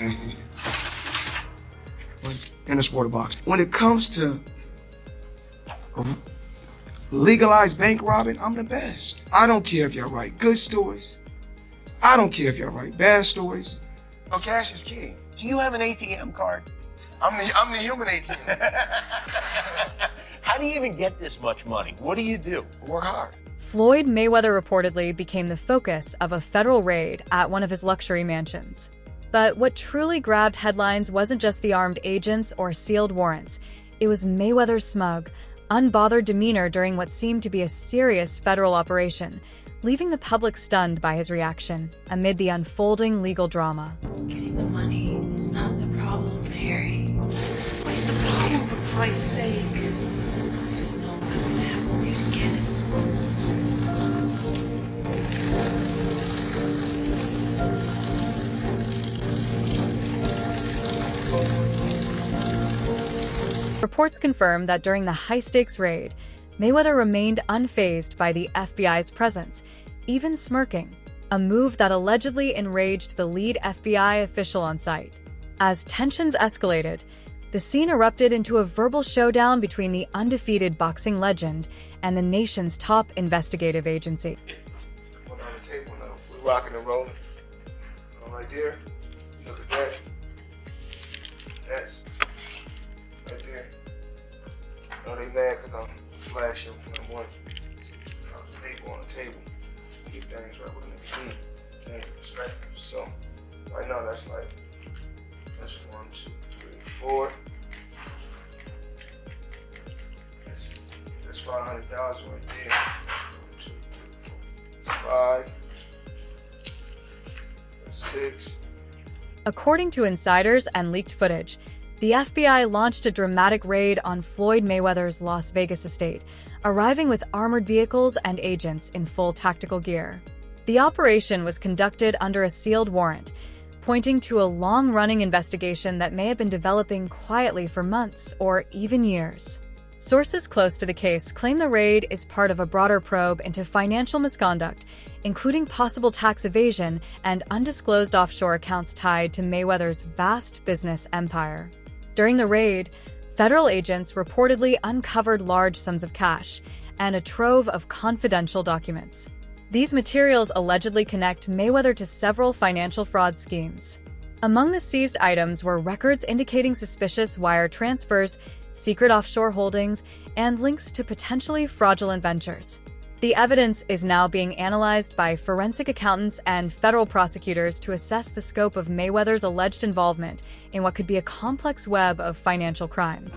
in the sport of boxing. When it comes to legalized bank robbing, I'm the best. I don't care if y'all write good stories. I don't care if y'all write bad stories. No, cash is king. Do you have an ATM card? I'm the human ATM. How do you even get this much money? What do you do? Work hard. Floyd Mayweather reportedly became the focus of a federal raid at one of his luxury mansions. But what truly grabbed headlines wasn't just the armed agents or sealed warrants. It was Mayweather's smug, unbothered demeanor during what seemed to be a serious federal operation, leaving the public stunned by his reaction amid the unfolding legal drama. Getting the money is not the problem, Harry. What's the problem, for Christ's sake? I don't know what I'm gonna have to do to get it. Reports confirm that during the high-stakes raid, Mayweather remained unfazed by the FBI's presence, even smirking, a move that allegedly enraged the lead FBI official on site. As tensions escalated, the scene erupted into a verbal showdown between the undefeated boxing legend and the nation's top investigative agency. One on the table now. We're rocking and rolling. Right there. Look at that. That's right there. Are they mad because I'm flashing from one paper on the table? Keep things right with the team and perspective. So right now that's 1, 2, 3, 4. That's 500,000 right there. 1, 2, 3, 4. That's 5. That's 6. According to insiders and leaked footage, the FBI launched a dramatic raid on Floyd Mayweather's Las Vegas estate, arriving with armored vehicles and agents in full tactical gear. The operation was conducted under a sealed warrant, pointing to a long-running investigation that may have been developing quietly for months or even years. Sources close to the case claim the raid is part of a broader probe into financial misconduct, including possible tax evasion and undisclosed offshore accounts tied to Mayweather's vast business empire. During the raid, federal agents reportedly uncovered large sums of cash and a trove of confidential documents. These materials allegedly connect Mayweather to several financial fraud schemes. Among the seized items were records indicating suspicious wire transfers, secret offshore holdings, and links to potentially fraudulent ventures. The evidence is now being analyzed by forensic accountants and federal prosecutors to assess the scope of Mayweather's alleged involvement in what could be a complex web of financial crime.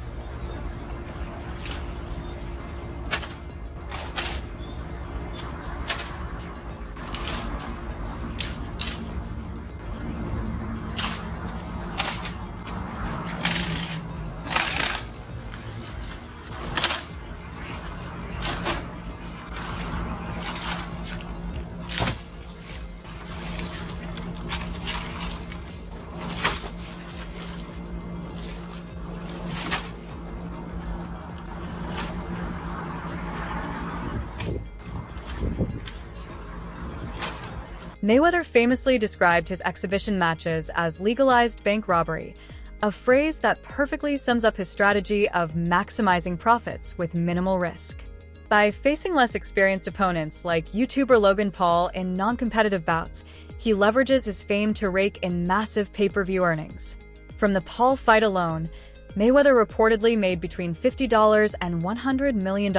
Mayweather famously described his exhibition matches as legalized bank robbery, a phrase that perfectly sums up his strategy of maximizing profits with minimal risk. By facing less experienced opponents like YouTuber Logan Paul in non-competitive bouts, he leverages his fame to rake in massive pay-per-view earnings. From the Paul fight alone, Mayweather reportedly made between $50 and $100 million,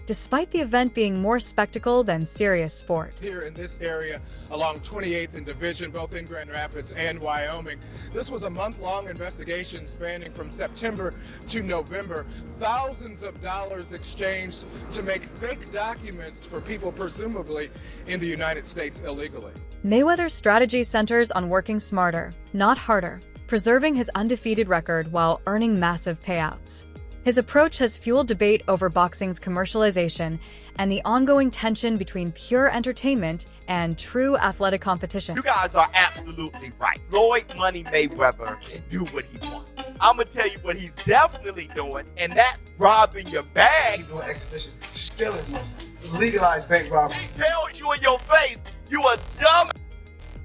despite the event being more spectacle than serious sport. Here in this area along 28th and Division, both in Grand Rapids and Wyoming. This was a month-long investigation spanning from September to November. Thousands of dollars exchanged to make fake documents for people presumably in the United States illegally. Mayweather's strategy centers on working smarter, not harder, preserving his undefeated record while earning massive payouts. His approach has fueled debate over boxing's commercialization and the ongoing tension between pure entertainment and true athletic competition. You guys are absolutely right. Floyd Money Mayweather can do what he wants. I'm going to tell you what he's definitely doing, and that's robbing your bag. He's doing exhibition, stealing money, legalized bank robbery. He tells you in your face, you a dumb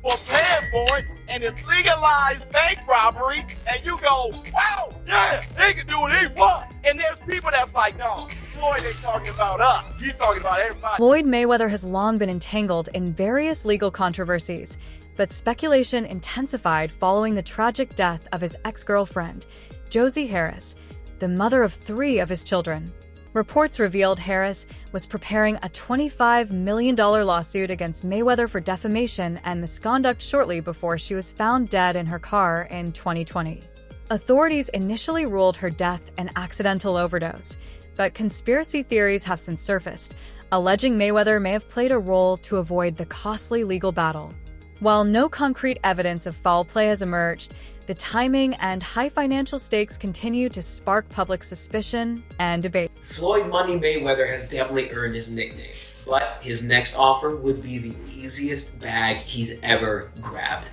for paying for it, and and it's legalized bank robbery, and you go, wow, yeah, they can do what they want. And there's people that's like, no, Floyd ain't talking about us. He's talking about everybody. Floyd Mayweather has long been entangled in various legal controversies, but speculation intensified following the tragic death of his ex-girlfriend, Josie Harris, the mother of 3 of his children. Reports revealed Harris was preparing a $25 million lawsuit against Mayweather for defamation and misconduct shortly before she was found dead in her car in 2020. Authorities initially ruled her death an accidental overdose, but conspiracy theories have since surfaced, alleging Mayweather may have played a role to avoid the costly legal battle. While no concrete evidence of foul play has emerged, the timing and high financial stakes continue to spark public suspicion and debate. Floyd Money Mayweather has definitely earned his nickname, but his next offer would be the easiest bag he's ever grabbed.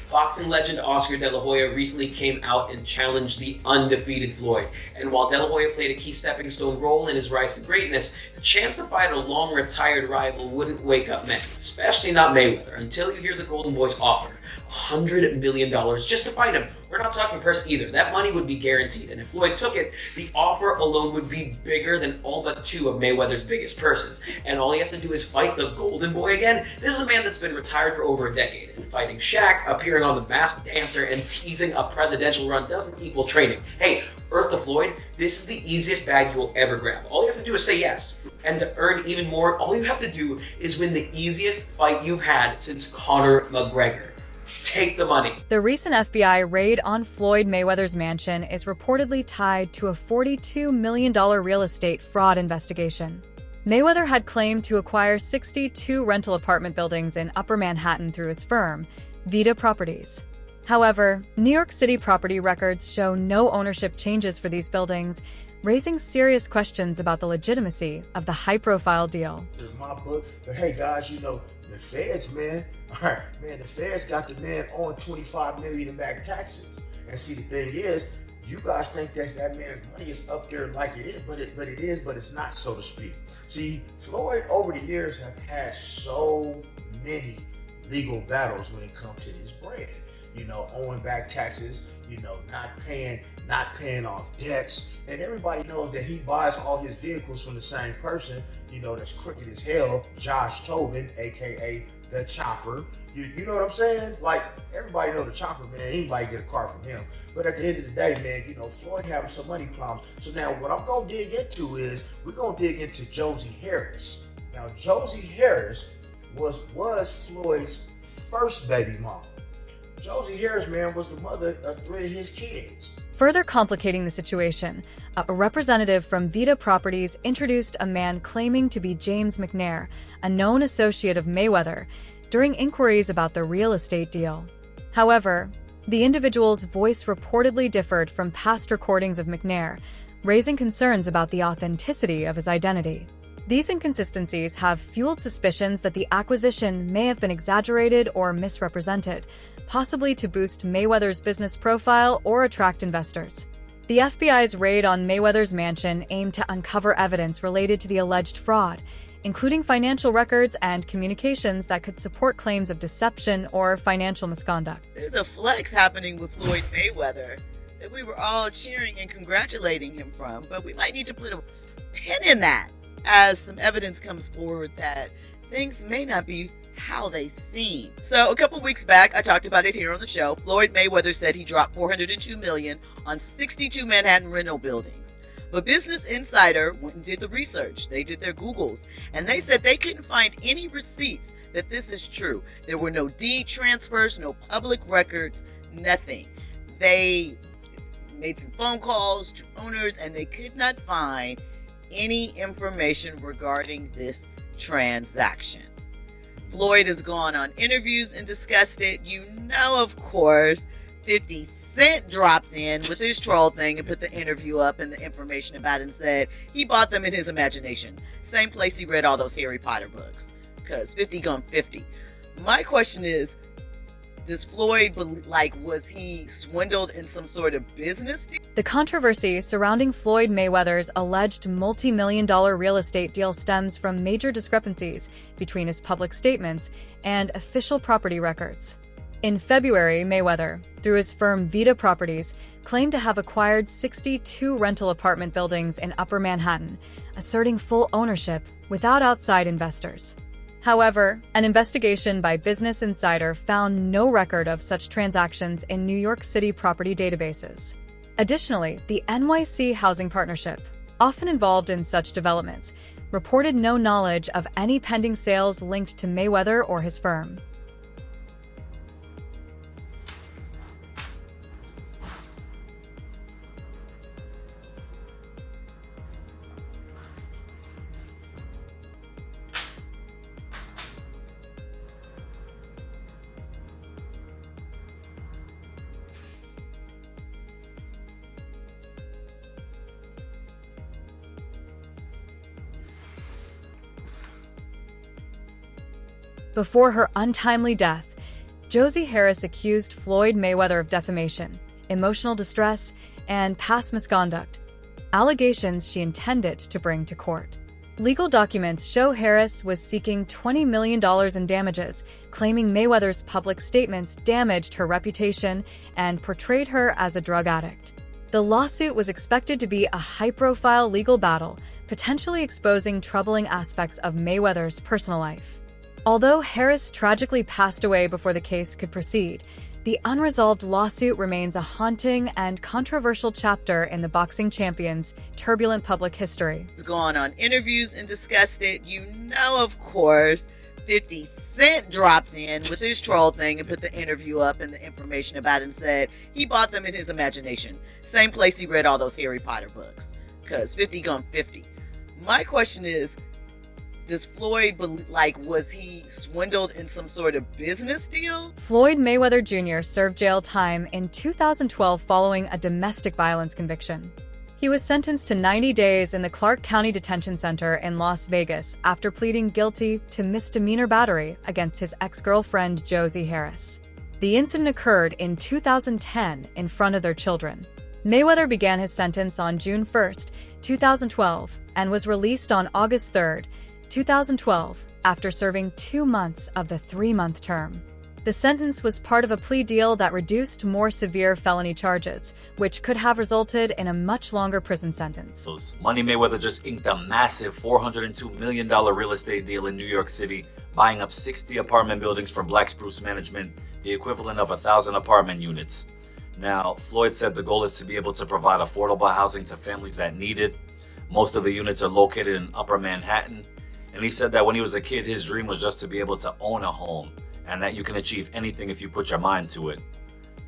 Boxing legend Oscar De La Hoya recently came out and challenged the undefeated Floyd. And while De La Hoya played a key stepping stone role in his rise to greatness, the chance to fight a long-retired rival wouldn't wake up many, especially not Mayweather, until you hear the Golden Boy's offer. $100 million just to fight him. We're not talking purse either. That money would be guaranteed. And if Floyd took it, the offer alone would be bigger than all but 2 of Mayweather's biggest purses. And all he has to do is fight the Golden Boy again. This is a man that's been retired for over a decade. And fighting Shaq, appearing on The Masked Dancer, and teasing a presidential run doesn't equal training. Hey, Earth to Floyd, this is the easiest bag you will ever grab. All you have to do is say yes. And to earn even more, all you have to do is win the easiest fight you've had since Conor McGregor. Take the money. The recent FBI raid on Floyd Mayweather's mansion is reportedly tied to a $42 million real estate fraud investigation. Mayweather had claimed to acquire 62 rental apartment buildings in Upper Manhattan through his firm, Vita Properties. However, New York City property records show no ownership changes for these buildings, raising serious questions about the legitimacy of the high-profile deal. This is my book, but hey guys, you know, the feds, man, the feds got the man on $25 million in back taxes. And see, the thing is, you guys think that man's money is up there like it is, but it's not, so to speak. See, Floyd over the years have had so many legal battles when it comes to this bread. You know, owing back taxes, you know, not paying off debts. And everybody knows that he buys all his vehicles from the same person, you know, that's crooked as hell, Josh Tobin, aka the Chopper. You know what I'm saying? Like, everybody know the Chopper, man. Anybody get a car from him. But at the end of the day, man, you know, Floyd having some money problems. So now what I'm gonna dig into is, we're gonna dig into Josie Harris. Now, Josie Harris was Floyd's first baby mama. Josie Harris, man, was the mother of 3 of his kids. Further complicating the situation, a representative from Vita Properties introduced a man claiming to be James McNair, a known associate of Mayweather, during inquiries about the real estate deal. However, the individual's voice reportedly differed from past recordings of McNair, raising concerns about the authenticity of his identity. These inconsistencies have fueled suspicions that the acquisition may have been exaggerated or misrepresented, possibly to boost Mayweather's business profile or attract investors. The FBI's raid on Mayweather's mansion aimed to uncover evidence related to the alleged fraud, including financial records and communications that could support claims of deception or financial misconduct. There's a flex happening with Floyd Mayweather that we were all cheering and congratulating him from, but we might need to put a pin in that as some evidence comes forward that things may not be how they seem. So a couple weeks back, I talked about it here on the show. Floyd Mayweather said he dropped $402 million on 62 Manhattan rental buildings. But Business Insider went and did the research. They did their Googles, and they said they couldn't find any receipts that this is true. There were no deed transfers, no public records, nothing. They made some phone calls to owners, and they could not find any information regarding this transaction. Floyd has gone on interviews and discussed it. You know, of course, 50 Cent dropped in with his troll thing and put the interview up and the information about it and said he bought them in his imagination. Same place he read all those Harry Potter books, because 50 gone 50. My question is, Does Floyd, was he swindled in some sort of business deal? The controversy surrounding Floyd Mayweather's alleged multi-million-dollar real estate deal stems from major discrepancies between his public statements and official property records. In February, Mayweather, through his firm Vita Properties, claimed to have acquired 62 rental apartment buildings in Upper Manhattan, asserting full ownership without outside investors. However, an investigation by Business Insider found no record of such transactions in New York City property databases. Additionally, the NYC Housing Partnership, often involved in such developments, reported no knowledge of any pending sales linked to Mayweather or his firm. Before her untimely death, Josie Harris accused Floyd Mayweather of defamation, emotional distress, and past misconduct, allegations she intended to bring to court. Legal documents show Harris was seeking $20 million in damages, claiming Mayweather's public statements damaged her reputation and portrayed her as a drug addict. The lawsuit was expected to be a high-profile legal battle, potentially exposing troubling aspects of Mayweather's personal life. Although Harris tragically passed away before the case could proceed, the unresolved lawsuit remains a haunting and controversial chapter in the boxing champion's turbulent public history. He's gone on interviews and discussed it. You know, of course, 50 Cent dropped in with his troll thing and put the interview up and the information about it and said he bought them in his imagination. Same place he read all those Harry Potter books. Because 50 gone 50. My question is, does Floyd, was he swindled in some sort of business deal? Floyd Mayweather Jr. served jail time in 2012 following a domestic violence conviction. He was sentenced to 90 days in the Clark County Detention Center in Las Vegas after pleading guilty to misdemeanor battery against his ex-girlfriend Josie Harris. The incident occurred in 2010 in front of their children. Mayweather began his sentence on June 1, 2012, and was released on August 3, 2012, after serving 2 months of the 3-month term. The sentence was part of a plea deal that reduced more severe felony charges, which could have resulted in a much longer prison sentence. Money Mayweather just inked a massive $402 million real estate deal in New York City, buying up 60 apartment buildings from Black Spruce Management, the equivalent of 1,000 apartment units. Now, Floyd said the goal is to be able to provide affordable housing to families that need it. Most of the units are located in Upper Manhattan. And he said that when he was a kid, his dream was just to be able to own a home, and that you can achieve anything if you put your mind to it.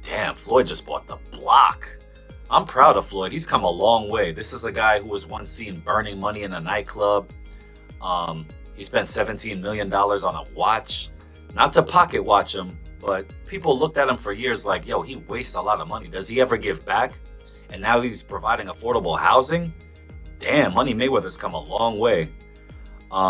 Damn, Floyd just bought the block. I'm proud of Floyd. He's come a long way. This is a guy who was once seen burning money in a nightclub. He spent $17 million on a watch. Not to pocket watch him, but people looked at him for years like, yo, he wastes a lot of money. Does he ever give back? And now he's providing affordable housing? Damn, Money Mayweather's come a long way.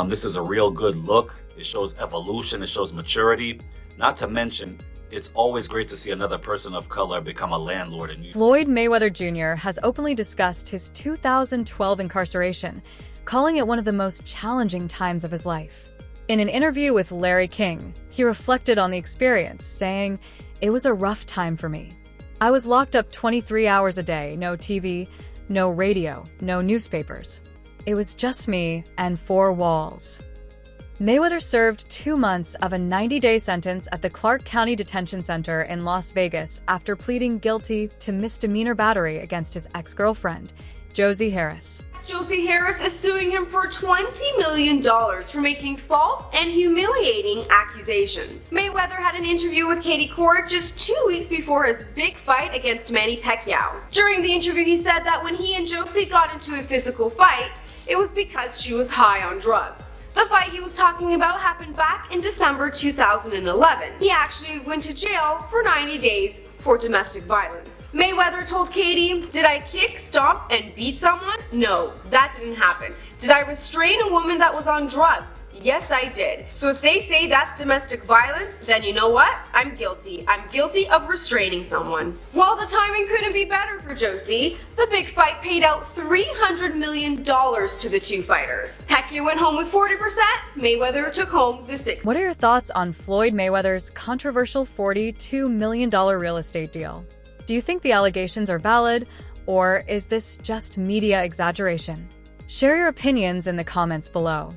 This is a real good look. It shows evolution. It shows maturity. Not to mention, it's always great to see another person of color become a landlord in New York. Floyd Mayweather Jr. has openly discussed his 2012 incarceration, calling it one of the most challenging times of his life. In an interview with Larry King, he reflected on the experience, saying, "It was a rough time for me. I was locked up 23 hours a day, no TV, no radio, no newspapers. It was just me and 4 walls." Mayweather served 2 months of a 90-day sentence at the Clark County Detention Center in Las Vegas after pleading guilty to misdemeanor battery against his ex-girlfriend, Josie Harris. Josie Harris is suing him for $20 million for making false and humiliating accusations. Mayweather had an interview with Katie Couric just 2 weeks before his big fight against Manny Pacquiao. During the interview, he said that when he and Josie got into a physical fight, it was because she was high on drugs. The fight he was talking about happened back in December 2011. He actually went to jail for 90 days for domestic violence. Mayweather told Katie, "Did I kick, stomp, and beat someone? No, that didn't happen. Did I restrain a woman that was on drugs? Yes, I did. So if they say that's domestic violence, then you know what? I'm guilty. I'm guilty of restraining someone. Well, the timing couldn't be better for Josie. The big fight paid out $300 million to the two fighters. Pacquiao went home with 40%. Mayweather took home the 60%. What are your thoughts on Floyd Mayweather's controversial $42 million real estate deal? Do you think the allegations are valid, or is this just media exaggeration? Share your opinions in the comments below.